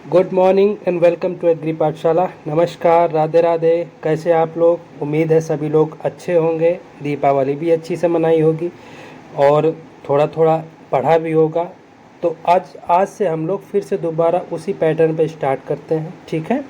Good morning and welcome to agri Pathshala. नमस्कार, राधे राधे। कैसे आप लोग? उम्मीद है सभी लोग अच्छे होंगे। दीपावली भी अच्छी से मनाई होगी और थोड़ा थोड़ा पढ़ा भी होगा। तो आज से हम लोग फिर से दोबारा उसी पैटर्न पे स्टार्ट करते हैं, ठीक है।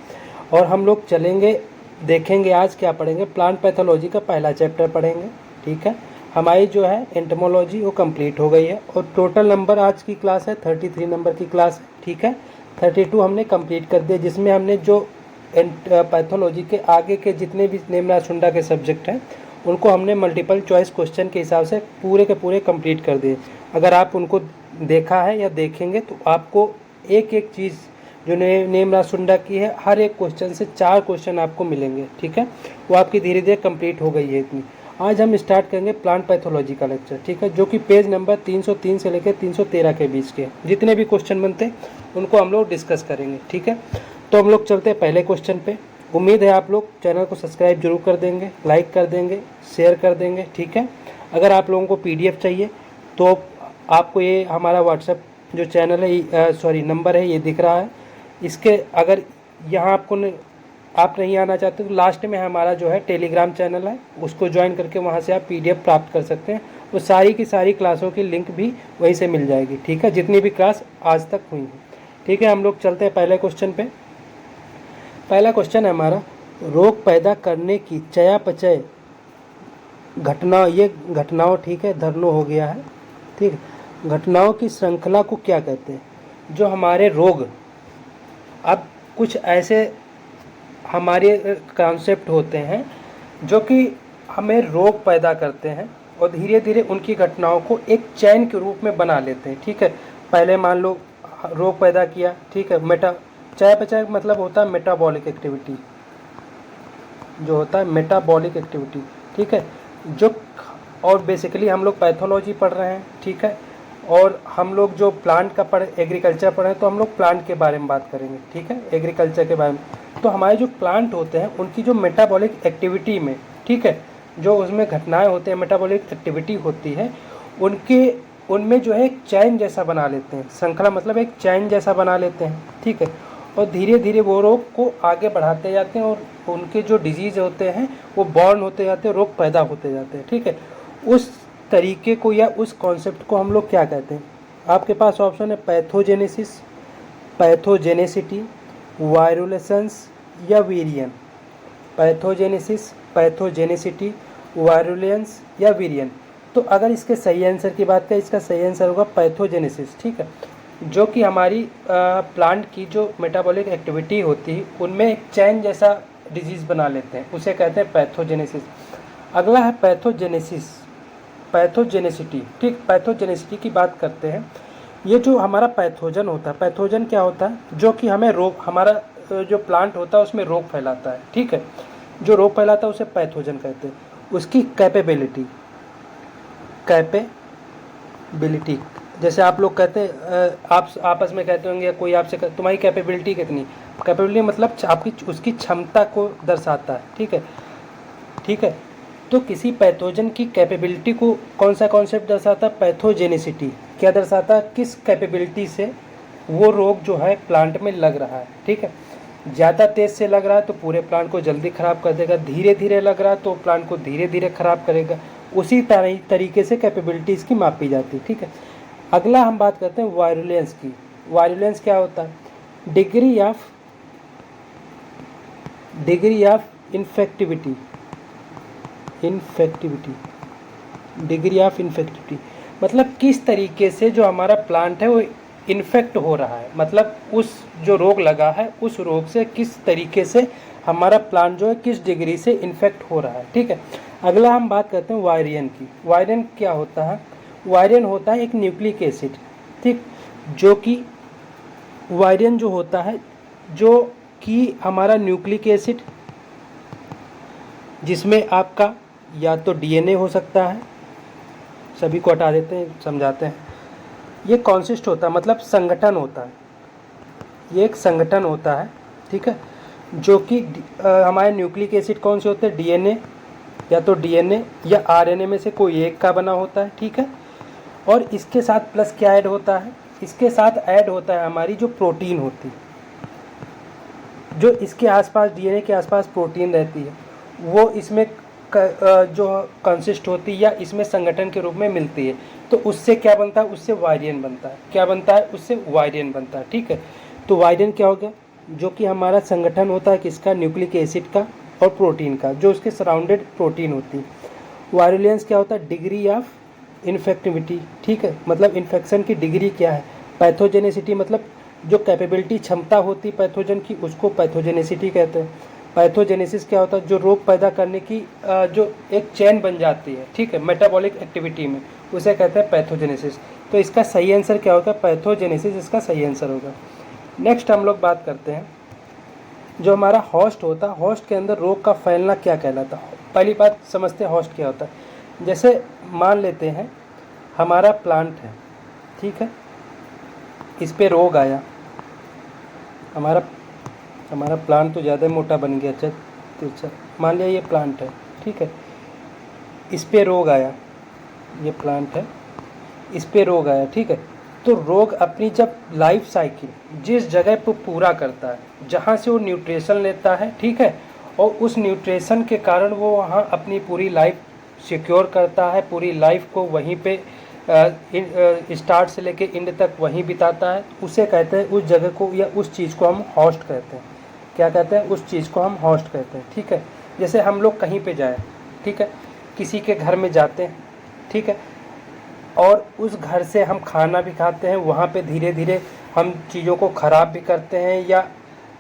और हम लोग चलेंगे, देखेंगे आज क्या पढ़ेंगे। प्लांट पैथोलॉजी का पहला चैप्टर पढ़ेंगे, ठीक है। हमारी जो है एंटोमोलॉजी वो कंप्लीट हो गई है और टोटल नंबर आज की क्लास है 33 नंबर की क्लास है, ठीक है। 32 हमने कंप्लीट कर दिया, जिसमें हमने जो पैथोलॉजी के आगे के जितने भी नेमराज सुंडा के सब्जेक्ट हैं उनको हमने मल्टीपल चॉइस क्वेश्चन के हिसाब से पूरे के पूरे कंप्लीट कर दिए। अगर आप उनको देखा है या देखेंगे तो आपको एक एक चीज़ जो नेमराज सुंडा की है, हर एक क्वेश्चन से 4 क्वेश्चन आपको मिलेंगे, ठीक है। वो आपकी धीरे धीरे कंप्लीट हो गई है इतनी। आज हम स्टार्ट करेंगे प्लांट पैथोलॉजी का लेक्चर, ठीक है, जो कि पेज नंबर 303 से लेकर 313 के बीच के जितने भी क्वेश्चन बनते हैं उनको हम लोग डिस्कस करेंगे, ठीक है। तो हम लोग चलते हैं पहले क्वेश्चन पे। उम्मीद है आप लोग चैनल को सब्सक्राइब जरूर कर देंगे, लाइक कर देंगे, शेयर कर देंगे, ठीक है। अगर आप लोगों को PDF चाहिए तो आपको ये हमारा व्हाट्सएप जो चैनल है, नंबर है, ये दिख रहा है। इसके अगर यहाँ आप नहीं आना चाहते तो लास्ट में हमारा जो है टेलीग्राम चैनल है, उसको ज्वाइन करके वहाँ से आप PDF प्राप्त कर सकते हैं। वो सारी की सारी क्लासों की लिंक भी वहीं से मिल जाएगी, ठीक है, जितनी भी क्लास आज तक हुई हैं, ठीक है। हम लोग चलते हैं पहले क्वेश्चन पे। पहला क्वेश्चन है हमारा, रोग पैदा करने की चयापचय घटना, ये घटनाओं, ठीक है, धरनो हो गया है, ठीक है। घटनाओं की श्रृंखला को क्या कहते हैं? जो हमारे रोग, अब कुछ ऐसे हमारे कॉन्सेप्ट होते हैं जो कि हमें रोग पैदा करते हैं और धीरे धीरे उनकी घटनाओं को एक चैन के रूप में बना लेते हैं, ठीक है। पहले मान लो रोग पैदा किया, ठीक है। चयापचय मतलब होता है मेटाबॉलिक एक्टिविटी, जो होता है मेटाबॉलिक एक्टिविटी, ठीक है। जो और बेसिकली हम लोग पैथोलॉजी पढ़ रहे हैं, ठीक है। और हम लोग जो प्लांट का एग्रीकल्चर पढ़े तो हम लोग प्लांट के बारे में बात करेंगे, ठीक है, एग्रीकल्चर के बारे में। तो हमारे जो प्लांट होते हैं उनकी जो मेटाबॉलिक एक्टिविटी में, ठीक है, जो उसमें घटनाएं होते हैं, मेटाबॉलिक एक्टिविटी होती है, उनमें जो है एक चैन जैसा बना लेते हैं। श्रृंखला मतलब एक चैन जैसा बना लेते हैं, ठीक है। और धीरे धीरे वो रोग को आगे बढ़ाते जाते हैं और उनके जो डिजीज़ होते हैं वो बॉर्न होते जाते हैं, रोग पैदा होते जाते हैं, ठीक है। उस तरीके को या उस कॉन्सेप्ट को हम लोग क्या कहते हैं? आपके पास ऑप्शन है पैथोजेनेसिस, पैथोजेनेसिटी, वायरुलेशंस या वीरियन। पैथोजेनेसिस, पैथोजेनेसिटी, वायरुलेंस या वीरियन। तो अगर इसके सही आंसर की बात करें, इसका सही आंसर होगा पैथोजेनेसिस, ठीक है। जो कि हमारी प्लांट की जो मेटाबॉलिक एक्टिविटी होती है उनमें एक चैन जैसा डिजीज़ बना लेते हैं, उसे कहते हैं पैथोजेनेसिस। अगला है पैथोजेनेसिस, पैथोजेनेसिटी, ठीक। पैथोजेनेसिटी की बात करते हैं। ये जो हमारा पैथोजन होता है, पैथोजन क्या होता है? जो कि हमें रोग, हमारा जो प्लांट होता है उसमें रोग फैलाता है, ठीक है। जो रोग फैलाता है उसे पैथोजन कहते हैं। उसकी कैपेबिलिटी, कैपेबिलिटी, जैसे आप लोग कहते हैं, आप आपस में कहते होंगे, कोई आपसे तुम्हारी कैपेबिलिटी कितनी। कैपेबिलिटी मतलब आपकी उसकी क्षमता को दर्शाता है, ठीक है, ठीक है। तो किसी पैथोजन की कैपेबिलिटी को कौन सा कॉन्सेप्ट दर्शाता है? पैथोजेनिसिटी। क्या दर्शाता है? किस कैपेबिलिटी से वो रोग जो है प्लांट में लग रहा है, ठीक है। ज़्यादा तेज़ से लग रहा है तो पूरे प्लांट को जल्दी ख़राब कर देगा, धीरे धीरे लग रहा है तो प्लांट को धीरे धीरे ख़राब करेगा। उसी तरीके से कैपेबिलिटी इसकी मापी जाती है, ठीक है। अगला हम बात करते हैं वायरुलेंस की। वायरुलेंस क्या होता है? Degree of infectivity, degree of infectivity मतलब किस तरीके से जो हमारा प्लांट है वो इन्फेक्ट हो रहा है, मतलब उस जो रोग लगा है उस रोग से किस तरीके से हमारा प्लांट जो है किस डिग्री से इन्फेक्ट हो रहा है, ठीक है। अगला हम बात करते हैं वायरियन की। वायरियन क्या होता है? वायरियन होता है एक न्यूक्लिक एसिड, ठीक। जो कि वायरियन जो होता है, जो कि हमारा न्यूक्लिक एसिड जिसमें आपका या तो DNA हो सकता है, सभी को हटा देते हैं, समझाते हैं। ये कॉन्सिस्ट होता है, मतलब संगठन होता है, ये एक संगठन होता है, ठीक है। जो कि हमारे न्यूक्लिक एसिड कौन से होते हैं? DNA, या तो DNA या RNA में से कोई एक का बना होता है, ठीक है। और इसके साथ प्लस क्या ऐड होता है? इसके साथ ऐड होता है हमारी जो प्रोटीन होती है, जो इसके आसपास डीएनए के आसपास प्रोटीन रहती है वो इसमें जो कंसिस्ट होती है या इसमें संगठन के रूप में मिलती है, तो उससे क्या बनता है, उससे वायरियन बनता है। क्या बनता है, उससे वायरियन बनता है। ठीक है, तो वायरियन क्या हो गया, जो कि हमारा संगठन होता है किसका, न्यूक्लिक एसिड का और प्रोटीन का, जो उसके सराउंडेड प्रोटीन होती है। वायरुलेंस क्या होता है, डिग्री ऑफ इन्फेक्टिविटी। ठीक है, मतलब इन्फेक्शन की डिग्री क्या है। पैथोजेनेसिटी मतलब जो कैपेबिलिटी, क्षमता होती पैथोजन की, उसको पैथोजेनेसिटी कहते हैं। पैथोजेनेसिस क्या होता है, जो रोग पैदा करने की जो एक चेन बन जाती है, ठीक है, मेटाबॉलिक एक्टिविटी में, उसे कहते हैं पैथोजेनेसिस। तो इसका सही आंसर क्या होगा, पैथोजेनेसिस इसका सही आंसर होगा। नेक्स्ट हम लोग बात करते हैं जो हमारा होस्ट होता है, होस्ट के अंदर रोग का फैलना क्या कहलाता है। पहली बात समझते हैं होस्ट क्या होता है। जैसे मान लेते हैं हमारा प्लांट है, ठीक है, इस पे रोग आया, हमारा प्लांट तो ज़्यादा मोटा बन गया। अच्छा, मान लिया ये प्लांट है, ठीक है, इस पे रोग आया, ये प्लांट है, इस पे रोग आया, ठीक है। तो रोग अपनी जब लाइफ साइकिल जिस जगह पर पूरा करता है, जहाँ से वो न्यूट्रिशन लेता है, ठीक है, और उस न्यूट्रिशन के कारण वो वहाँ अपनी पूरी लाइफ सिक्योर करता है, पूरी लाइफ को वहीं पे स्टार्ट से लेके एंड तक वहीं बिताता है, उसे कहते हैं, उस जगह को या उस चीज़ को हम होस्ट कहते हैं। क्या कहते हैं, उस चीज़ को हम होस्ट कहते हैं। ठीक है, जैसे हम लोग कहीं पे जाए, ठीक है, किसी के घर में जाते हैं, ठीक है, और उस घर से हम खाना भी खाते हैं, वहाँ पे धीरे धीरे हम चीज़ों को ख़राब भी करते हैं या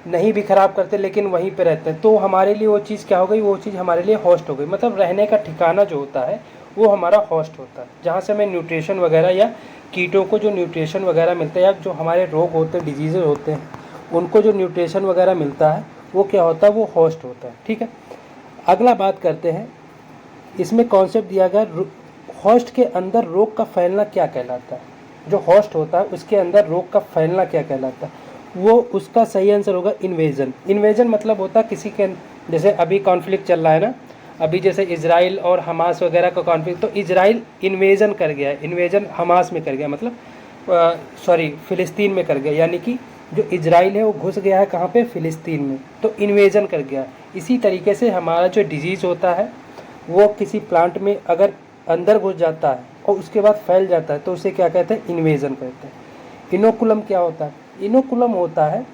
नहीं भी ख़राब करते, लेकिन वहीं पे रहते हैं, तो हमारे लिए वो चीज़ क्या हो गई, वो चीज़ हमारे लिए होस्ट हो गई। मतलब रहने का ठिकाना जो होता है वो हमारा होस्ट होता है, जहाँ से हमें न्यूट्रिशन वगैरह या कीटों को जो न्यूट्रिशन वगैरह मिलता है, या जो हमारे रोग होते हैं, डिजीज़ होते हैं, उनको जो न्यूट्रिशन वगैरह मिलता है वो क्या होता है, वो होस्ट होता है। ठीक है, अगला बात करते हैं, इसमें कॉन्सेप्ट दिया गया होस्ट के अंदर रोग का फैलना क्या कहलाता है। जो होस्ट होता है उसके अंदर रोग का फैलना क्या कहलाता है, वो उसका सही आंसर होगा इन्वेजन। इन्वेजन मतलब होता है किसी के, जैसे अभी कॉन्फ्लिक्ट चल रहा है ना, अभी जैसे इजराइल और हमास वगैरह का कॉन्फ्लिक्ट, तो इजराइल इन्वेजन कर गया है, इन्वेजन हमास में कर गया, मतलब फ़िलिस्तीन में कर गया, यानी कि जो इजराइल है वो घुस गया है कहाँ पे, फ़िलिस्तीन में, तो इन्वेजन कर गया। इसी तरीके से हमारा जो डिजीज़ होता है वो किसी प्लांट में अगर अंदर घुस जाता है और उसके बाद फैल जाता है तो उसे क्या कहते हैं, इन्वेजन कहते हैं। इनोकुलम क्या होता है, इनोकुलम होता है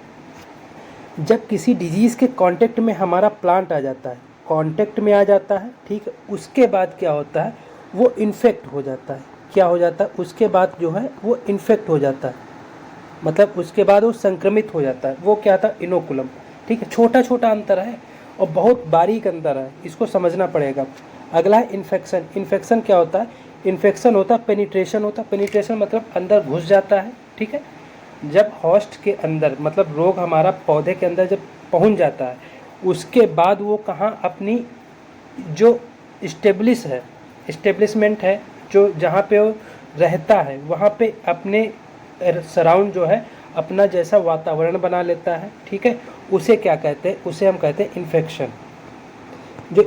जब किसी डिजीज़ के कांटेक्ट में हमारा प्लांट आ जाता है, कांटेक्ट में आ जाता है, ठीक है, उसके बाद क्या होता है, वो इन्फेक्ट हो जाता है। क्या हो जाता है, उसके बाद जो है वो इन्फेक्ट हो जाता है, मतलब उसके बाद वो संक्रमित हो जाता है, वो क्या था, इनोकुलम। ठीक है, छोटा छोटा अंतर है और बहुत बारीक अंतर है, इसको समझना पड़ेगा। अगला है इन्फेक्शन। इन्फेक्शन क्या होता है, इन्फेक्शन होता है पेनिट्रेशन होता है, पेनिट्रेशन मतलब अंदर घुस जाता है। ठीक है, जब होस्ट के अंदर, मतलब रोग हमारा पौधे के अंदर जब पहुंच जाता है, उसके बाद वो कहाँ अपनी जो इस्टेब्लिशमेंट है, जो जहाँ पे वो रहता है वहाँ पे अपने सराउंड जो है अपना जैसा वातावरण बना लेता है। ठीक है, उसे क्या कहते हैं, उसे हम कहते हैं इन्फेक्शन। जो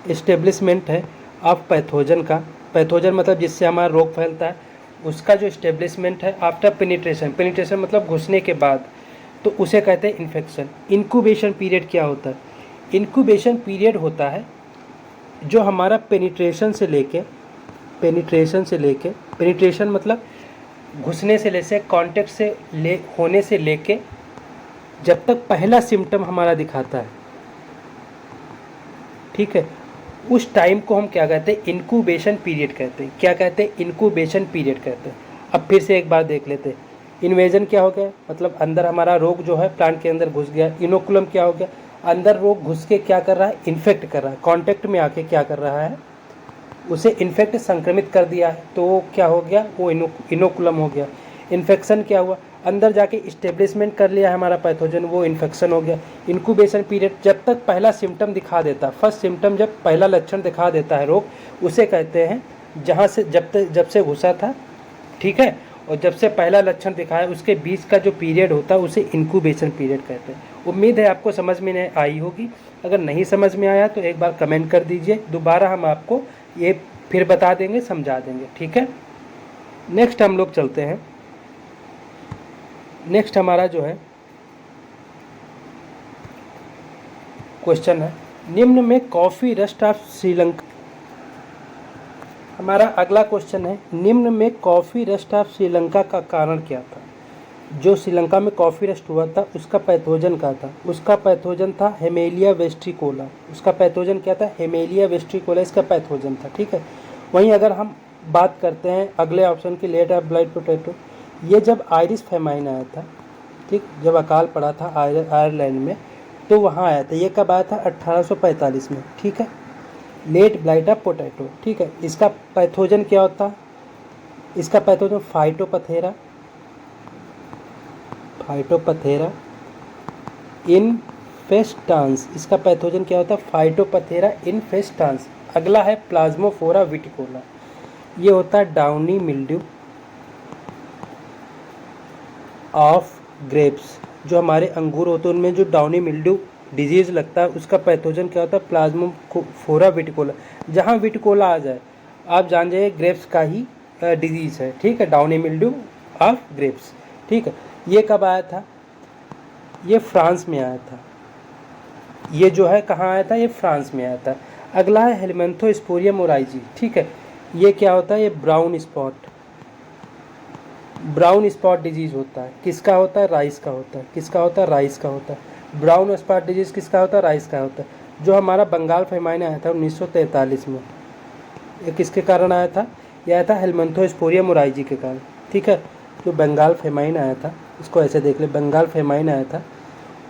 इस्टेब्लिशमेंट है ऑफ पैथोजन का, पैथोजन मतलब जिससे हमारा रोग फैलता है, उसका जो इस्टेब्लिशमेंट है आफ्टर पेनिट्रेशन मतलब घुसने के बाद, तो उसे कहते हैं इन्फेक्शन। इंक्यूबेशन पीरियड क्या होता है, इंक्यूबेशन पीरियड होता है जो हमारा पेनिट्रेशन मतलब घुसने से लेके कांटेक्ट से होने से लेके जब तक पहला सिम्टम हमारा दिखाता है, ठीक है, उस टाइम को हम क्या कहते हैं, इंक्यूबेशन पीरियड कहते हैं। क्या कहते हैं, इंक्यूबेशन पीरियड कहते हैं। अब फिर से एक बार देख लेते हैं, इन्वेजन क्या हो गया, मतलब अंदर हमारा रोग जो है प्लांट के अंदर घुस गया। इनोकुलम क्या हो गया, अंदर रोग घुस के क्या कर रहा है, इन्फेक्ट कर रहा है, कांटेक्ट में आके क्या कर रहा है, उसे इन्फेक्ट संक्रमित कर दिया है, तो वो क्या हो गया, वो इनोकुलम हो गया। इन्फेक्शन क्या हुआ, अंदर जाके इस्टेब्लिशमेंट कर लिया हमारा पैथोजन, वो इन्फेक्शन हो गया। इंक्यूबेशन पीरियड जब तक पहला सिम्टम दिखा देता, फर्स्ट सिम्टम जब पहला लक्षण दिखा देता है रोग, उसे कहते हैं जहाँ से जब से घुसा था, ठीक है, और जब से पहला लक्षण दिखाया उसके बीच का जो पीरियड होता है उसे इंक्यूबेशन पीरियड कहते हैं। उम्मीद है आपको समझ में आई होगी। अगर नहीं समझ में आया तो एक बार कमेंट कर दीजिए, दोबारा हम आपको ये फिर बता देंगे, समझा देंगे। ठीक है, नेक्स्ट हम लोग चलते हैं। नेक्स्ट हमारा जो है क्वेश्चन है, निम्न में कॉफ़ी रस्ट ऑफ श्रीलंका, हमारा अगला क्वेश्चन है, निम्न में कॉफ़ी रस्ट ऑफ श्रीलंका का कारण क्या था? जो श्रीलंका में कॉफ़ी रस्ट हुआ था उसका पैथोजन क्या था? उसका पैथोजन था हेमेलिया वेस्ट्रिकोला। उसका पैथोजन क्या था? हेमेलिया वेस्ट्रिकोला इसका पैथोजन था। ठीक है। वहीं अगर हम बात करते हैं अगले ऑप्शन की, लेट ऑफ ब्लाइट पोटैटो, ये जब आयरिश फेमाइन आया था, ठीक, जब अकाल पड़ा था आयरलैंड में, तो वहाँ आया था। ये कब आया था? 1845 में। ठीक है। लेट ब्लाइट ऑफ पोटैटो, ठीक है। इसका पैथोजन क्या होता? इसका पैथोजन फाइटोपथेरा इनफेस्टांस। इसका पैथोजन क्या होता है? फाइटोपथेरा इनफेस्टांस। अगला है प्लाज्मोफोरा विटिकोला, ये होता है डाउनी मिल्ड्यू ऑफ ग्रेप्स। जो हमारे अंगूर होते हैं उनमें जो डाउनी मिल्ड्यू डिजीज़ लगता है उसका पैथोजन क्या होता है? प्लाज्मोफोरा विटिकोला। जहाँ विटिकोला आ जाए आप जान जाइए ग्रेप्स का ही डिजीज़ है। ठीक है, डाउनी मिल्ड्यू ऑफ ग्रेप्स। ठीक है। ये कब आया था? ये फ्रांस में आया था। ये जो है कहाँ आया था? ये फ्रांस में आया था। अगला है हेलमिंथोस्पोरियम ओराइजी। ठीक है। ये क्या होता है? ये ब्राउन स्पॉट डिजीज़ होता है। किसका होता है? राइस का होता है। किसका होता है? राइस का होता है। ब्राउन स्पॉट डिजीज़ किसका होता है? राइस का होता है। जो हमारा बंगाल फेमाइन आया था 1943 में, ये किसके कारण आया था? यह आया था हेलमिंथोस्पोरियम ओराइजी के कारण। ठीक है। जो बंगाल फेमाइन आया था, इसको ऐसे देख ले, बंगाल फेमाइन आया था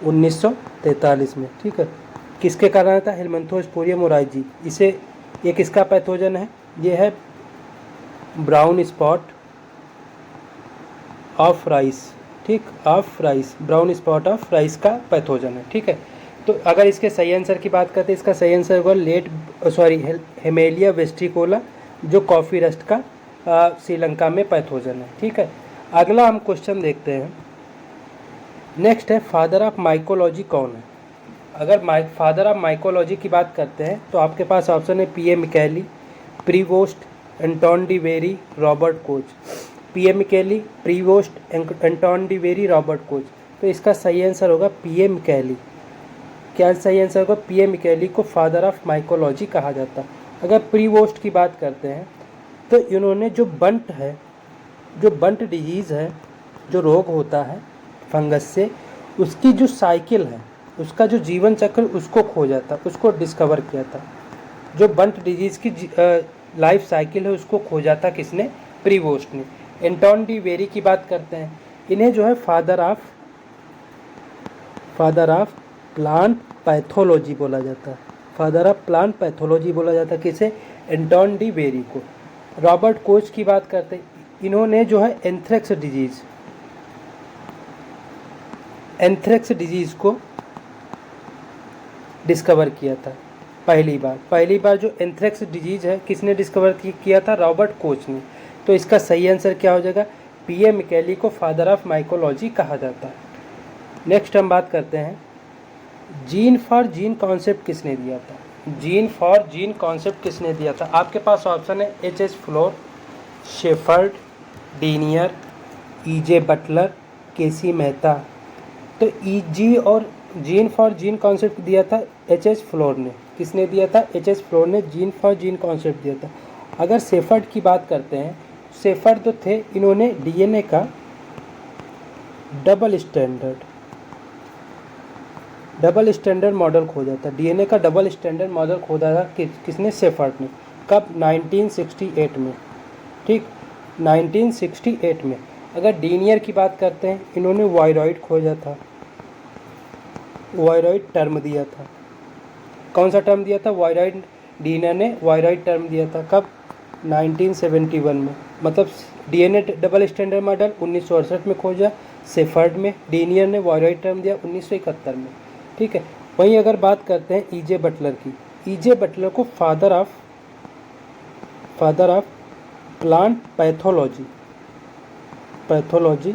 1943 में। ठीक है। किसके कारण आया था? हेलमिंथोस्पोरियम ओराइजी। इसे, ये किसका पैथोजन है? ये है ब्राउन स्पॉट ऑफ राइस। ठीक, of rice, brown spot of rice का पैथोजन है। ठीक है। तो अगर इसके सही आंसर की बात करते हैं, इसका सही आंसर होगा हेमेलिया वेस्ट्रिकोला, जो कॉफ़ी रस्ट का श्रीलंका में पैथोजन है। ठीक है। अगला हम क्वेश्चन देखते हैं। नेक्स्ट है, फादर ऑफ माइकोलॉजी कौन है? अगर फादर ऑफ माइकोलॉजी की बात करते हैं तो आपके पास ऑप्शन है P A Micheli, Prevost, Anton de Bary, Robert Koch. P A Micheli, Prevost, Anton de Bary, Robert Koch. तो इसका सही आंसर होगा पी ए मिकेली। क्या सही आंसर होगा? पी ए मिकेली को फादर ऑफ माइकोलॉजी कहा जाता है। अगर प्रीवोस्ट की बात करते हैं तो इन्होंने जो बंट डिजीज़ है, जो रोग होता है फंगस से, उसकी जो साइकिल है, उसका जो जीवन चक्र, उसको खोजा था, उसको डिस्कवर किया था। जो बंट डिजीज़ की लाइफ साइकिल है उसको खोजा था किसने? प्रीवोस्ट ने। एंटोन डी वेरी की बात करते हैं, इन्हें जो है फादर ऑफ प्लांट पैथोलॉजी बोला जाता है। फादर ऑफ प्लांट पैथोलॉजी बोला जाता है किसे? एंटोन डी वेरी को। रॉबर्ट कोच की बात करते हैं, इन्होंने जो है एंथ्रेक्स डिजीज़ को डिस्कवर किया था पहली बार जो एंथ्रेक्स डिजीज़ है किसने डिस्कवर किया था? रॉबर्ट कोच ने। तो इसका सही आंसर क्या हो जाएगा? पी ए मिकेली को फादर ऑफ माइकोलॉजी कहा जाता है। नेक्स्ट हम बात करते हैं, जीन फॉर जीन कॉन्सेप्ट किसने दिया था? जीन फॉर जीन कॉन्सेप्ट किसने दिया था? आपके पास ऑप्शन है एच एच फ्लोर, शेफर्ड, डीनियर, ई जे बटलर, के सी मेहता। तो ई जी और जीन फॉर जीन कॉन्सेप्ट दिया था एच एच फ्लोर ने। किसने दिया था? एच एच फ्लोर ने जीन फॉर जीन कॉन्सेप्ट दिया था। अगर शेफर्ड की बात करते हैं, शेफर्ड तो थे, इन्होंने डीएनए का डबल स्टैंडर्ड मॉडल खोजा था। डीएनए का डबल स्टैंडर्ड मॉडल खोजा था किसने? शेफर्ड ने। कब? 1968 में। ठीक, 1968 में। अगर डीनियर की बात करते हैं, इन्होंने वायरॉइड खोजा था, वायरॉइड टर्म दिया था। कौन सा टर्म दिया था? वायरॉइड। डीनियर ने वायरॉइड टर्म दिया था। कब? 1971 में। मतलब डीएनए डबल स्टैंडर्ड मॉडल 1968 में खोजा शेफर्ड में, डीनियर ने वायरॉइड टर्म दिया 1971 में। ठीक है। वहीं अगर बात करते हैं ई जे बटलर की, ई जे बटलर को father of plant pathology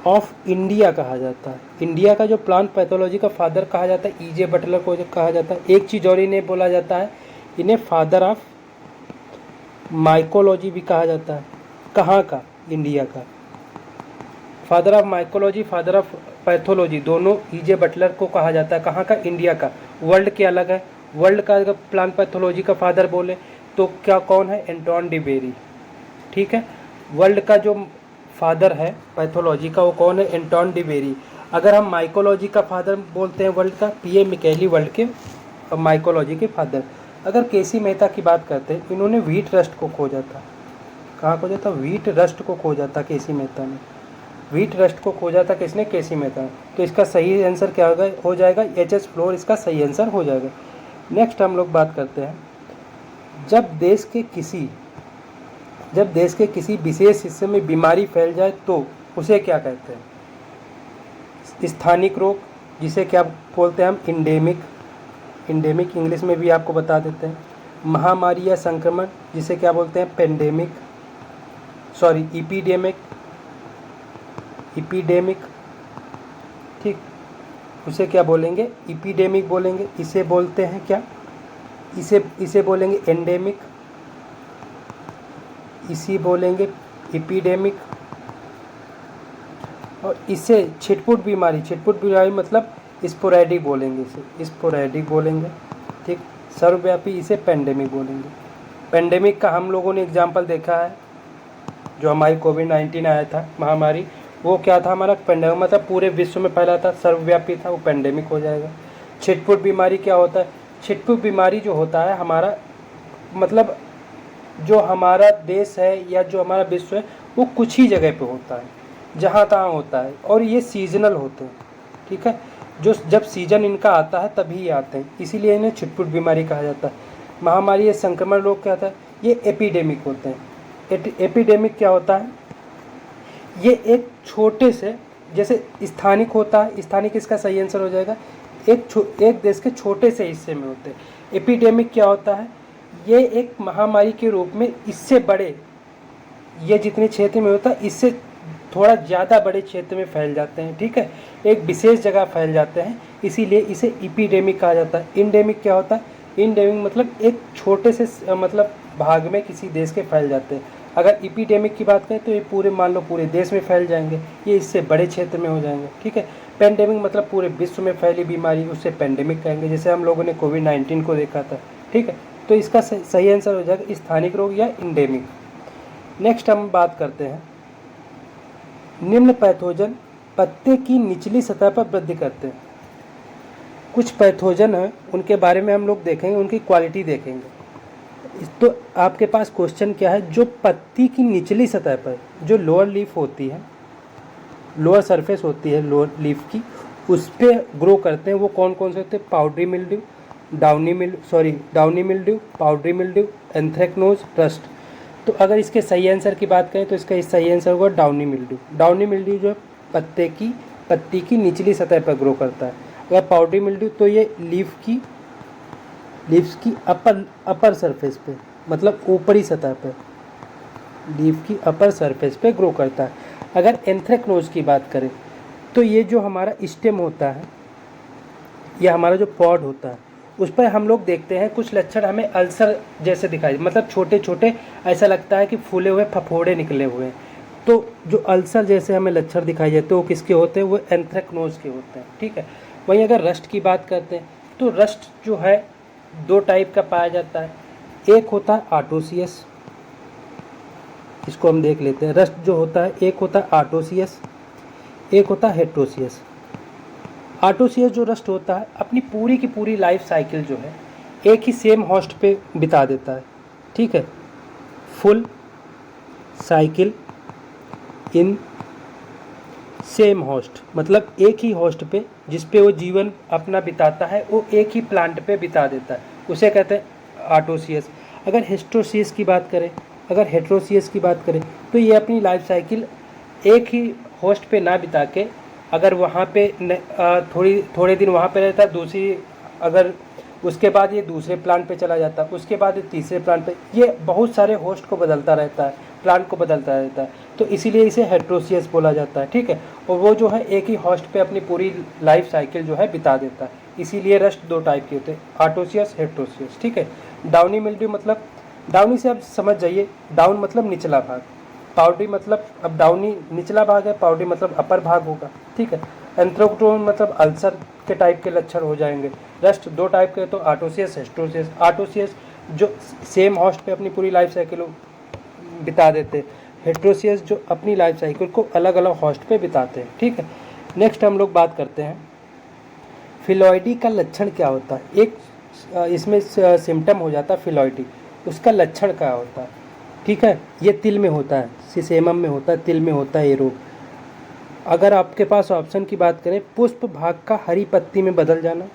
of India कहा जाता है। इंडिया का जो प्लांट पैथोलॉजी का फादर कहा जाता है, ई जे बटलर को कहा जाता है। एक चीज़ और इन्हें बोला जाता है, इन्हें फादर ऑफ माइकोलॉजी भी कहा जाता है। कहाँ का? इंडिया का। Father of mycology, father of pathology, दोनों ई जे बटलर को कहा जाता है। कहाँ का? इंडिया का। वर्ल्ड के अलग है। वर्ल्ड का अगर प्लांट पैथोलॉजी का फादर बोले तो क्या कौन है, एंटोन डिबेरी। ठीक है, वर्ल्ड का जो फादर है पैथोलॉजी का वो कौन है, एंटोन डिबेरी। अगर हम माइकोलॉजी का फादर बोलते हैं वर्ल्ड का, पीए मिकेली वर्ल्ड के माइकोलॉजी के फादर। अगर केसी मेहता की बात करते हैं, इन्होंने व्हीट रस्ट को खोजा था। कहाँ खोजा था, व्हीट रस्ट को खोजा था केसी मेहता ने। व्हीट रस्ट को खोजा था किसने, केसी मेहता ने। तो इसका सही आंसर क्या होगा, हो जाएगा एच.एस. फ्लोर, इसका सही आंसर हो जाएगा। नेक्स्ट हम लोग बात करते हैं, जब देश के किसी विशेष हिस्से में बीमारी फैल जाए तो उसे क्या कहते हैं, स्थानिक रोग, जिसे क्या बोलते हैं हम, इंडेमिक इंग्लिश में भी आपको बता देते हैं। महामारी या संक्रमण, जिसे क्या बोलते हैं, पेंडेमिक, सॉरी इपीडेमिक, ठीक, उसे क्या बोलेंगे, इपीडेमिक बोलेंगे। इसे बोलते हैं क्या, इसे बोलेंगे एंडेमिक, इसी बोलेंगे इपीडेमिक। और इसे छिटपुट बीमारी मतलब स्पोरेडिक बोलेंगे, इसे स्पोरेडिक बोलेंगे, ठीक। सर्वव्यापी, इसे पेंडेमिक बोलेंगे। पेंडेमिक का हम लोगों ने एग्जाम्पल देखा है, जो हमारी कोविड-19 आया था महामारी, वो क्या था हमारा, पेंडेमिक, मतलब पूरे विश्व में फैला था, सर्वव्यापी था, वो पेंडेमिक हो जाएगा। छिटपुट बीमारी क्या होता है, छिटपुट बीमारी जो होता है हमारा, मतलब जो हमारा देश है या जो हमारा विश्व है वो कुछ ही जगह पे होता है, जहाँ तहाँ होता है, और ये सीजनल होते हैं, ठीक है। जो जब सीजन इनका आता है तभी ये आते हैं, इसीलिए इन्हें छिटपुट बीमारी कहा जाता है। महामारी या संक्रमण रोग क्या होता है, ये एपिडेमिक होते हैं। एपिडेमिक क्या होता है, ये एक छोटे से, जैसे स्थानिक होता है, स्थानिक इसका सही आंसर हो जाएगा, एक देश के छोटे से हिस्से में होते हैं। एपिडेमिक क्या होता है, ये एक महामारी के रूप में इससे बड़े, ये जितने क्षेत्र में होता है इससे थोड़ा ज़्यादा बड़े क्षेत्र में फैल जाते हैं, ठीक है, एक विशेष जगह फैल जाते हैं, इसीलिए इसे एपिडेमिक कहा जाता है। इंडेमिक क्या होता है, इंडेमिक मतलब एक छोटे से मतलब भाग में किसी देश के फैल जाते हैं। अगर एपिडेमिक की बात करें तो ये पूरे, मान लो पूरे देश में फैल जाएंगे, ये इससे बड़े क्षेत्र में हो जाएंगे, ठीक है। पेंडेमिक मतलब पूरे विश्व में फैली बीमारी, उससे पेंडेमिक कहेंगे, जैसे हम लोगों ने कोविड-19 को देखा था, ठीक है। तो इसका सही आंसर हो जाएगा स्थानिक रोग या इंडेमिक। नेक्स्ट हम बात करते हैं, निम्न पैथोजन पत्ते की निचली सतह पर वृद्धि करते हैं। कुछ पैथोजन हैं, उनके बारे में हम लोग देखेंगे, उनकी क्वालिटी देखेंगे। तो आपके पास क्वेश्चन क्या है, जो पत्ती की निचली सतह पर, जो लोअर लीफ होती है, लोअर सरफेस होती है लोअर लीफ की, उस पर ग्रो करते हैं, वो कौन कौन से होते हैं, powdery mildew, downy mildew, powdery mildew, anthracnose, rust. तो अगर इसके सही आंसर की बात करें तो इसका सही आंसर होगा डाउनी मिल्ड्यू। डाउनी मिल्ड्यू जो है पत्ती की निचली सतह पर ग्रो करता है। अगर पाउडरी मिल्ड्यू तो ये लीव्स की अपर सरफेस पे, मतलब ऊपरी सतह पे, लीफ की अपर सरफेस पे ग्रो करता है। अगर एंथ्रेक्नोज की बात करें तो ये जो हमारा स्टेम होता है, या हमारा जो पॉड होता है, उस पर हम लोग देखते हैं कुछ लक्षण हमें अल्सर जैसे दिखाई, मतलब छोटे छोटे ऐसा लगता है कि फूले हुए फफोड़े निकले हुए हैं। तो जो अल्सर जैसे हमें लक्षण दिखाई देते हैं वो किसके होते हैं, वो एंथ्रेक्नोज के होते हैं, ठीक है। वहीं अगर रस्ट की बात करते हैं तो रस्ट जो है दो टाइप का पाया जाता है। एक होता है आर्टोसियस, इसको हम देख लेते हैं। रस्ट जो होता है, एक होता है आर्टोसियस, एक होता है हेट्रोसियस। आर्टोसियस जो रस्ट होता है अपनी पूरी की पूरी लाइफ साइकिल जो है एक ही सेम होस्ट पे बिता देता है, ठीक है। Full cycle in same host, मतलब एक ही होस्ट पे जिस पे वो जीवन अपना बिताता है वो एक ही प्लांट पे बिता देता है, उसे कहते हैं आर्टोसियस। अगर हेट्रोसियस की बात करें तो ये अपनी लाइफ साइकिल एक ही होस्ट पे ना बिता के, अगर वहाँ पे थोड़े दिन वहाँ पे रहता है, दूसरी अगर उसके बाद ये दूसरे प्लांट पे चला जाता है, उसके बाद ये तीसरे प्लांट पे, ये बहुत सारे होस्ट को बदलता रहता है, प्लांट को बदलता रहता है, तो इसीलिए इसे हेट्रोसियस बोला जाता है, ठीक है। और वो जो है एक ही होस्ट पे अपनी पूरी लाइफ साइकिल जो है बिता देता है, इसीलिए रस्ट दो टाइप के होते हैं, आर्टोसियस, हेट्रोसियस, ठीक है। डाउनी मिल्ड्यू मतलब, डाउनी से आप समझ जाइए, डाउन मतलब निचला भाग, पाउडरी मतलब, अब डाउनी निचला भाग है, पाउडरी मतलब अपर भाग होगा, ठीक है। एंथ्रेक्नोन मतलब अल्सर के टाइप के लक्षण हो जाएंगे। रस्ट 2 टाइप के, तो आटोसियस, हेस्टोसियस। आटोसियस जो सेम होस्ट पे अपनी पूरी लाइफ साइकिल बिता देते हैं, हेट्रोसियस जो अपनी लाइफ साइकिल को अलग अलग होस्ट पे बिताते हैं। ठीक है, नेक्स्ट हम लोग बात करते हैं फिलॉइडी का लक्षण क्या होता है। एक इसमें सिम्टम हो जाता है फिलॉइडी, उसका लक्षण क्या होता है। ठीक है, ये तिल में होता है, सिसेमम में होता है, तिल में होता है ये रोग। अगर आपके पास ऑप्शन की बात करें, पुष्प भाग का हरी पत्ती में बदल जाना,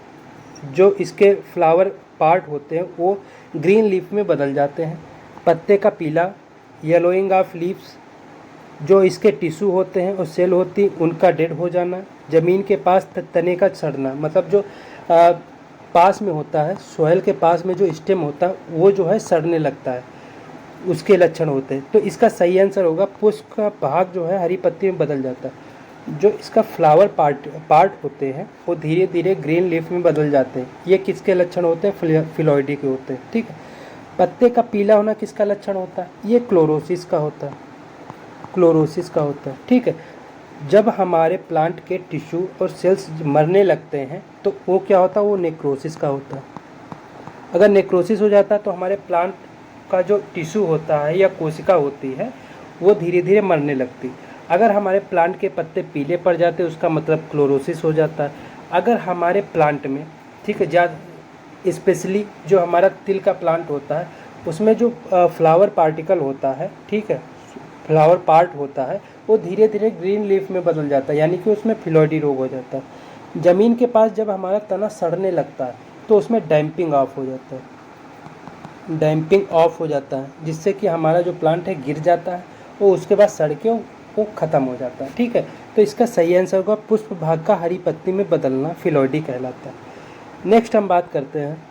जो इसके फ्लावर पार्ट होते हैं वो ग्रीन लीफ में बदल जाते हैं, पत्ते का पीला, येलोइंग ऑफ लीव्स, जो इसके टिश्यू होते हैं और सेल होती उनका डेड हो जाना, ज़मीन के पास तने का सड़ना, मतलब जो पास में होता है, सोयल के पास में जो स्टेम होता है वो जो है सड़ने लगता है, उसके लक्षण होते हैं। तो इसका सही आंसर होगा पुष्प का भाग जो है हरी पत्ती में बदल जाता है। जो इसका फ्लावर पार्ट होते हैं वो धीरे धीरे ग्रीन लीफ में बदल जाते हैं। ये किसके लक्षण होते हैं? फिलॉइडी के होते हैं। ठीक है, पत्ते का पीला होना किसका लक्षण होता है? ये क्लोरोसिस का होता है, क्लोरोसिस का होता है। ठीक है, जब हमारे प्लांट के टिश्यू और सेल्स मरने लगते हैं तो वो क्या होता है? वो नेक्रोसिस का होता है। अगर नेक्रोसिस हो जाता है तो हमारे प्लांट का जो टिश्यू होता है या कोशिका होती है वो धीरे धीरे मरने लगती। अगर हमारे प्लांट के पत्ते पीले पड़ जाते हैं उसका मतलब क्लोरोसिस हो जाता है। अगर हमारे प्लांट में, ठीक है, ज़्यादा स्पेशली जो हमारा तिल का प्लांट होता है उसमें जो फ्लावर पार्टिकल होता है, ठीक है, फ्लावर पार्ट होता है, वो धीरे धीरे ग्रीन लीफ में बदल जाता है, यानी कि उसमें फिलॉइडी रोग हो जाता है। ज़मीन के पास जब हमारा तना सड़ने लगता है तो उसमें डैम्पिंग ऑफ हो जाता है, डैम्पिंग ऑफ हो जाता है, जिससे कि हमारा जो प्लांट है गिर जाता है और उसके बाद सड़ के वो ख़त्म हो जाता है। ठीक है, तो इसका सही आंसर होगा पुष्प भाग का हरी पत्ती में बदलना, फिलॉइडी कहलाता है। नेक्स्ट हम बात करते हैं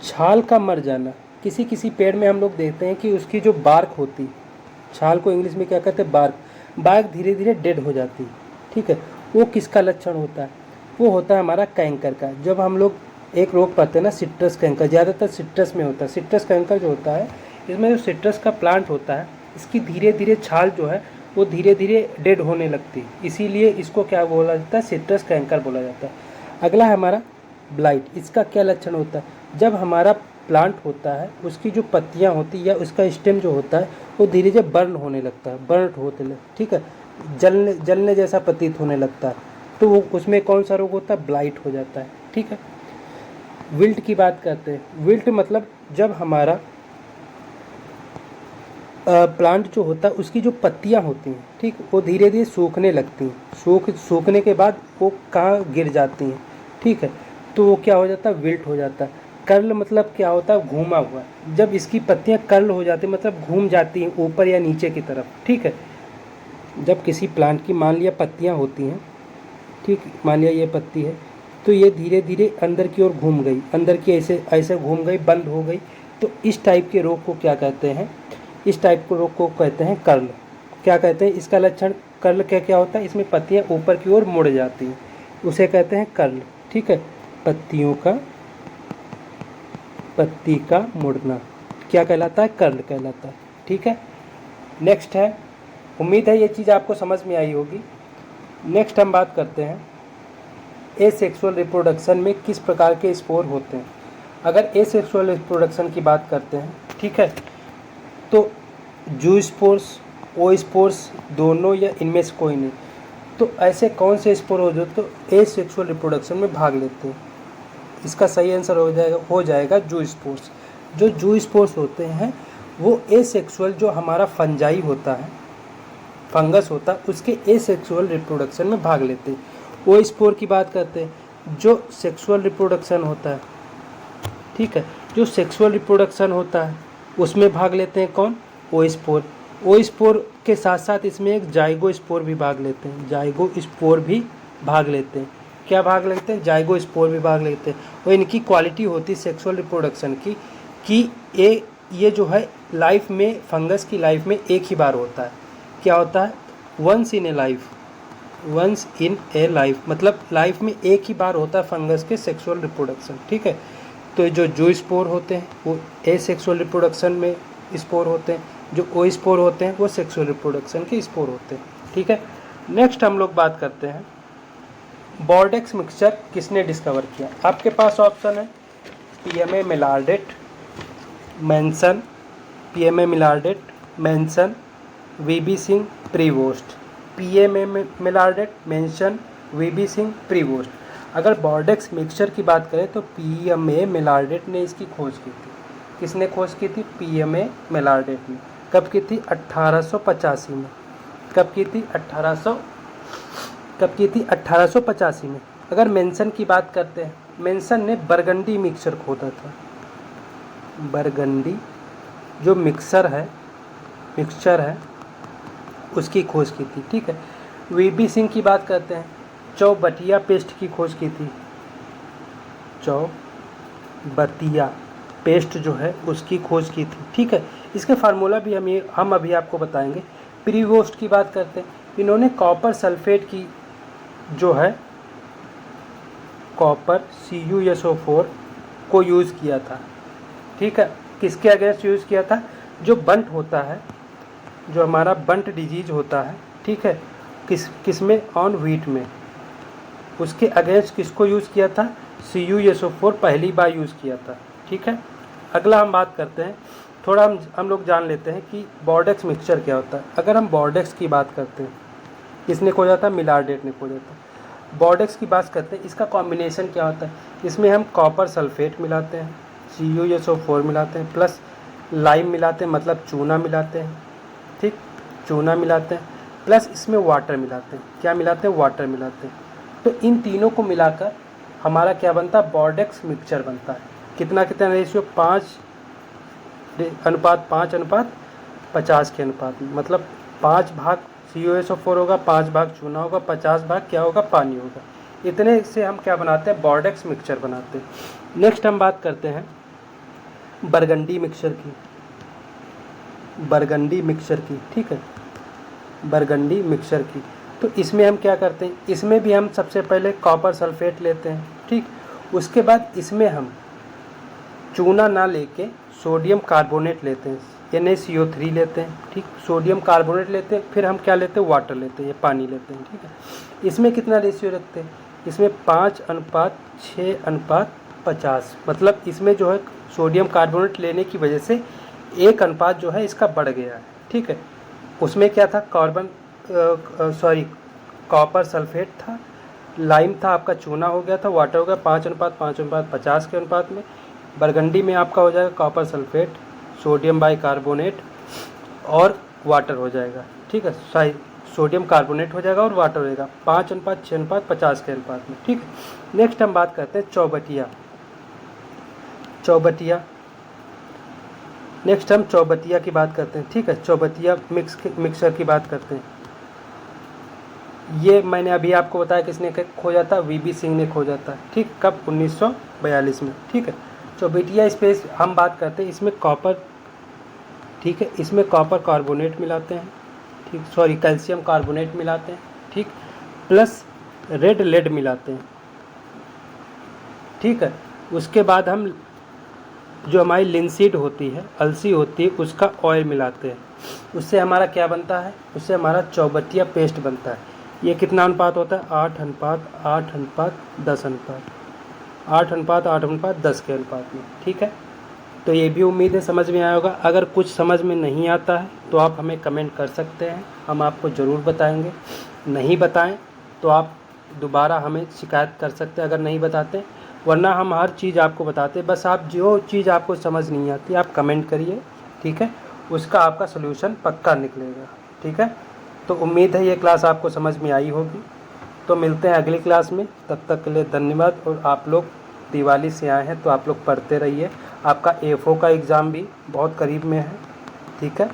छाल का मर जाना। किसी किसी पेड़ में हम लोग देखते हैं कि उसकी जो बार्क होती, छाल को इंग्लिश में क्या कहते हैं? बार्क धीरे धीरे डेड हो जाती। ठीक है, वो किसका लक्षण होता है? वो होता है हमारा कैंकर का। जब हम लोग एक रोग पाते हैं ना, सिट्रस कैंकर, ज़्यादातर सिट्रस में होता है। सिट्रस कैंकर जो होता है, इसमें जो सिट्रस का प्लांट होता है इसकी धीरे धीरे छाल जो है वो धीरे धीरे डेड होने लगती है, इसीलिए इसको क्या बोला जाता है? सिट्रस कैंकर बोला जाता है। अगला है हमारा ब्लाइट। इसका क्या लक्षण होता है? जब हमारा प्लांट होता है उसकी जो पत्तियां होती है या उसका स्टेम जो होता है वो धीरे धीरे बर्न होने लगता है, बर्न होते लग, ठीक है, जलने जैसा प्रतीत होने लगता है, तो वो उसमें कौन सा रोग होता है? ब्लाइट हो जाता है। ठीक है, विल्ट की बात करते हैं। विल्ट मतलब जब हमारा प्लांट जो होता है उसकी जो पत्तियां होती हैं, ठीक, वो धीरे धीरे सूखने लगती हैं, सूखने के बाद वो कहाँ गिर जाती हैं। ठीक है, तो वो क्या हो जाता है? विल्ट हो जाता है। कर्ल मतलब क्या होता है? घूमा हुआ। जब इसकी पत्तियां कर्ल हो जाती मतलब घूम जाती हैं ऊपर या नीचे की तरफ। ठीक है, जब किसी प्लांट की मान लिया पत्तियां होती हैं, ठीक, मान लिया ये पत्ती है, तो ये धीरे धीरे अंदर की ओर घूम गई, अंदर की ऐसे ऐसे घूम गई, बंद हो गई, तो इस टाइप के रोग को क्या कहते हैं? इस टाइप के रोग को कहते हैं कर्ल। क्या कहते हैं? इसका लक्षण कर्ल क्या क्या होता है? इसमें पत्तियां ऊपर की ओर मुड़ जाती हैं, उसे कहते हैं कर्ल। ठीक है, पत्ती का मुड़ना क्या कहलाता है? कर्ल कहलाता है। ठीक है, नेक्स्ट है, उम्मीद है ये चीज़ आपको समझ में आई होगी। नेक्स्ट हम बात करते हैं एसेक्सुअल रिप्रोडक्शन में किस प्रकार के स्पोर होते हैं। अगर एसेक्सुअल रिप्रोडक्शन की बात करते हैं, ठीक है, तो जू स्पोर्स, ओ स्पोर्स दोनों या इनमें से कोई नहीं, तो ऐसे कौन से स्पोर हो जो तो एसेक्सुअल रिप्रोडक्शन में भाग लेते हैं? इसका सही आंसर हो जाएगा जू स्पोर्स। जो जू स्पोर्स होते हैं वो एसेक्सुअल, जो हमारा फंजाई होता है, फंगस होता है, उसके एसेक्सुअल रिप्रोडक्शन में भाग लेते हैं। ओ स्पोर की बात करते हैं, जो सेक्सुअल रिप्रोडक्शन होता है, ठीक है, जो सेक्सुअल रिप्रोडक्शन होता है उसमें भाग लेते हैं कौन? ओ स्पोर। ओ स्पोर के साथ साथ इसमें एक जाइगो स्पोर भी भाग लेते हैं, जाइगो स्पोर भी भाग लेते हैं। क्या भाग लेते हैं? जाइगो स्पोर भी भाग लेते हैं। और इनकी क्वालिटी होती है सेक्सुअल रिप्रोडक्शन की कि ये जो है लाइफ में, फंगस की लाइफ में एक ही बार होता है। क्या होता है? वंस इन ए लाइफ, मतलब लाइफ में एक ही बार होता है फंगस के सेक्सुअल रिप्रोडक्शन। ठीक है, तो जो जू स्पोर होते हैं वो एसेक्सुअल रिप्रोडक्शन में स्पोर होते हैं, जो ओ स्पोर होते हैं वो सेक्सुअल रिप्रोडक्शन के स्पोर होते हैं। ठीक है, नेक्स्ट हम लोग बात करते हैं बॉर्डेक्स मिक्सचर किसने डिस्कवर किया? आपके पास ऑप्शन है पीएमए मिलार्डेट, मैनसन, पीएमए मिलार्डेट, मैनसन, वीबी सिंह, प्रीवोस्ट। पीएमए मिलार्डेट, मैनसन, वीबी सिंह, प्रीवोस्ट। अगर बॉर्डेक्स मिक्सचर की बात करें तो पीएमए मिलार्डेट ने इसकी खोज की थी। किसने खोज की थी? पीएमए मिलार्डेट ने। कब की थी? 1885 में। कब की थी? 1885 में। अगर मेंशन की बात करते हैं, मेंशन ने बरगंडी मिक्सचर खोदा था। बरगंडी जो मिक्सचर है उसकी खोज की थी। ठीक है। वीबी सिंह की बात करते हैं, चौबटिया पेस्ट की खोज की थी। चौबटिया पेस्ट जो है उसकी खोज की थी। ठीक है। इसके फार्मूला भी हम अभी आपको बताएंगे। प्रीवोस्ट की बात करते हैं, इन्होंने कॉपर सल्फेट की जो है कॉपर CuSO4 को यूज़ किया था। ठीक है। किसके अगेंस्ट यूज़ किया था? जो बंट होता है, जो हमारा बंट डिजीज होता है, ठीक है, किस में? ऑन व्हीट में। उसके अगेंस्ट किसको यूज़ किया था? CuSO4 पहली बार यूज़ किया था। ठीक है। अगला हम बात करते हैं, थोड़ा हम लोग जान लेते हैं कि बॉर्डेक्स मिक्सचर क्या होता है। अगर हम बॉर्डेक्स की बात करते हैं, किसने खोजा था? मिलार्डेट ने खोजा था। बॉर्डेक्स की बात करते हैं, इसका कॉम्बिनेशन क्या होता है? इसमें हम कॉपर सल्फेट मिलाते हैं, CuSO4 मिलाते हैं, प्लस लाइम मिलाते हैं, मतलब चूना मिलाते हैं। ठीक, चूना मिलाते हैं, प्लस इसमें वाटर मिलाते हैं। क्या मिलाते हैं? वाटर मिलाते हैं। तो इन तीनों को मिलाकर हमारा क्या बनता है? बॉर्डेक्स मिक्सचर बनता है। कितना रेशियो? 5:5:50 के अनुपात में। मतलब 5 भाग CuSO4 होगा, 5 भाग चूना होगा, 50 भाग क्या होगा? पानी होगा। इतने से हम क्या बनाते हैं? बॉर्डेक्स मिक्सचर बनाते हैं। नेक्स्ट हम बात करते हैं बरगंडी मिक्सचर की। बरगंडी मिक्सचर की, ठीक है, बरगंडी मिक्सचर की। तो इसमें हम क्या करते हैं? इसमें भी हम सबसे पहले कॉपर सल्फेट लेते हैं। ठीक, उसके बाद इसमें हम चूना ना लेके सोडियम कार्बोनेट लेते हैं, NaCO3 लेते हैं। ठीक, सोडियम कार्बोनेट लेते हैं, फिर हम क्या लेते हैं? वाटर लेते हैं, पानी लेते हैं। ठीक है। इसमें कितना रेशियो रखते हैं? इसमें 5:6:50। मतलब इसमें जो है सोडियम कार्बोनेट लेने की वजह से एक अनुपात जो है इसका बढ़ गया है। ठीक है। उसमें क्या था? कॉपर सल्फेट था, लाइम था, आपका चूना हो गया था, वाटर हो गया। 5:5:50 के अनुपात में। बरगंडी में आपका हो जाएगा कॉपर सल्फेट, सोडियम बाइकार्बोनेट और वाटर हो जाएगा। ठीक है, सोडियम कार्बोनेट हो जाएगा और वाटर हो जाएगा 5:6:50 के अनुपात में। ठीक है। नेक्स्ट हम बात करते हैं चौबटिया। नेक्स्ट हम चौबटिया की बात करते हैं। ठीक है, चौबटिया मिक्सचर की बात करते हैं। ये मैंने अभी आपको बताया किसने खोजा था? वीबी सिंह ने खोजा था। ठीक, कब? 1942 में। ठीक है। चौबटिया स्पेस हम बात करते हैं, इसमें कॉपर, ठीक है, इसमें कॉपर कार्बोनेट मिलाते हैं। ठीक, कैल्शियम कार्बोनेट मिलाते हैं। ठीक, प्लस रेड लेड मिलाते हैं। ठीक है। उसके बाद हम जो हमारी लिनसीड होती है, अलसी होती है, उसका ऑयल मिलाते हैं। उससे हमारा क्या बनता है? उससे हमारा चौबटिया पेस्ट बनता है। ये कितना अनुपात होता है? 8:8:10 अनुपात, 8:8:10 के अनुपात में। ठीक है। तो ये भी उम्मीद है समझ में आया होगा। अगर कुछ समझ में नहीं आता है तो आप हमें कमेंट कर सकते हैं, हम आपको ज़रूर बताएंगे। नहीं बताएं तो आप दोबारा हमें शिकायत कर सकते हैं अगर नहीं बताते, वरना हम हर चीज़ आपको बताते हैं। बस आप जो चीज़ आपको समझ नहीं आती आप कमेंट करिए, ठीक है, उसका आपका सलूशन पक्का निकलेगा। ठीक है। तो उम्मीद है ये क्लास आपको समझ में आई होगी। तो मिलते हैं अगली क्लास में, तब तक के लिए धन्यवाद। और आप लोग दिवाली से आए हैं तो आप लोग पढ़ते रहिए। आपका AFO का एग्ज़ाम भी बहुत करीब में है। ठीक है,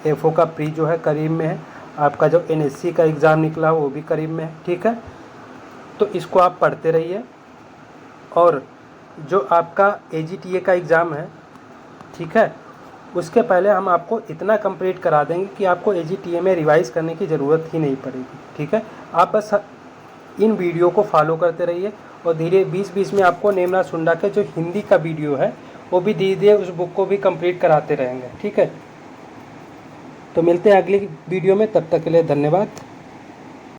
AFO का प्री जो है करीब में है। आपका जो NSC का एग्ज़ाम निकला वो भी करीब में है। ठीक है। तो इसको आप पढ़ते रहिए। और जो आपका AGTA का एग्ज़ाम है, ठीक है, उसके पहले हम आपको इतना कंप्लीट करा देंगे कि आपको AGTA में रिवाइज़ करने की ज़रूरत ही नहीं पड़ेगी। ठीक है। आप बस इन वीडियो को फॉलो करते रहिए और धीरे 20-20 में आपको नेमरा सुंडा के जो हिंदी का वीडियो है वो भी धीरे धीरे उस बुक को भी कंप्लीट कराते रहेंगे। ठीक है। तो मिलते हैं अगली वीडियो में, तब तक के लिए धन्यवाद।